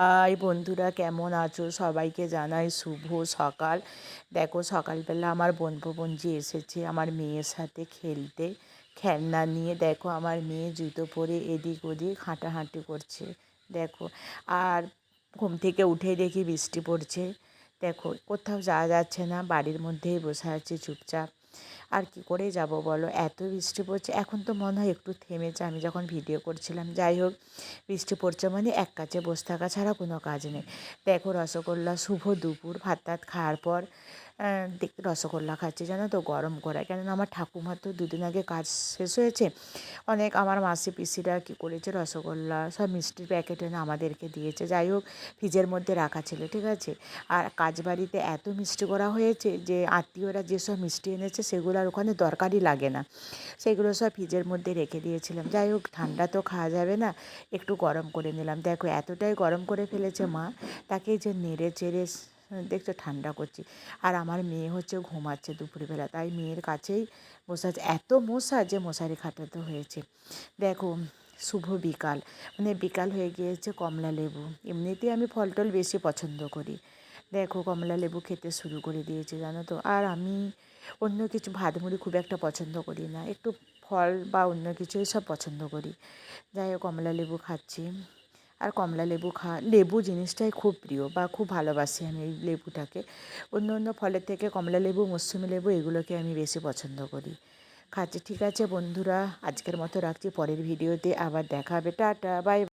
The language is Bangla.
হাই বন্ধুরা, কেমন আছো? সবাইকে জানাই শুভ সকাল। দেখো, সকালবেলা আমার বোনপো এসেছে আমার মেয়ের সাথে খেলতে খেলনা নিয়ে। দেখো, আমার মেয়ে জুতো পরে এদিক ওদিক হাঁটাহাঁটি করছে। দেখো, আর ঘুম থেকে উঠেই দেখি বৃষ্টি পড়ছে। দেখো, কোথাও যাওয়া যাচ্ছে না, বাড়ির মধ্যেই বসে আছি চুপচাপ। আর কি করে যাব বলো, এত বৃষ্টি পড়ছে। এখন তো মনে হয় একটু থেমেছে, আমি যখন ভিডিও করছিলাম। যাই হোক, বৃষ্টি পড়ছে মানে এক কাছে বসে থাকা ছাড়া কোনো কাজ নেই। দেখো, রসগোল্লা শুভ দুপুর ভাত টাত খাওয়ার পর রসগোল্লা খাচ্ছি, জানো তো, গরম করে। কেননা আমার ঠাকুমার তো দুদিন আগে কাজ শেষ হয়েছে। অনেক আমার মাসি পিসিরা কী করেছে, রসগোল্লা সব মিষ্টির প্যাকেট এনে আমাদেরকে দিয়েছে। যাই হোক, ফ্রিজের মধ্যে রাখা ছিল, ঠিক আছে। আর কাজ বাড়িতে এত মিষ্টি করা হয়েছে যে আত্মীয়রা যেসব মিষ্টি এনেছে সেগুলো আর ওখানে দরকারই লাগে না, সেগুলো সব ফ্রিজের মধ্যে রেখে দিয়েছিলাম। যাই হোক, ঠান্ডা তো খাওয়া যাবে না, একটু গরম করে নিলাম। দেখো, এতটাই গরম করে ফেলেছে মা, তাকে যে নেড়ে চেড়ে দেখছো ঠান্ডা করছি। আর আমার মেয়ে হচ্ছে ঘুমাচ্ছে দুপুরবেলা, তাই মেয়ের কাছেই বসে আছে। এত মশা যে মশারি খাটাতে হয়েছে। দেখো, শুভ বিকাল, মানে বিকাল হয়ে গিয়েছে। কমলা লেবু, এমনিতেই আমি ফল টল বেশি পছন্দ করি। দেখো, কমলা লেবু খেতে শুরু করে দিয়েছে, জানো তো। আর আমি অন্য কিছু ভাত মুড়ি খুব একটা পছন্দ করি না, একটু ফল বা অন্য কিছু সব পছন্দ করি। যাই হোক, কমলা লেবু খাচ্ছি। আর কমলা লেবু লেবু জিনিসটাই খুব প্রিয় বা খুব ভালোবাসি আমি এই লেবুটাকে। অন্য অন্য ফলের থেকে কমলা লেবু, মৌসুমি লেবু এগুলোকে আমি বেশি পছন্দ করি। খাচ্ছি। ঠিক আছে বন্ধুরা, আজকের মতো রাখছি, পরের ভিডিওতে আবার দেখা হবে। Tata, by.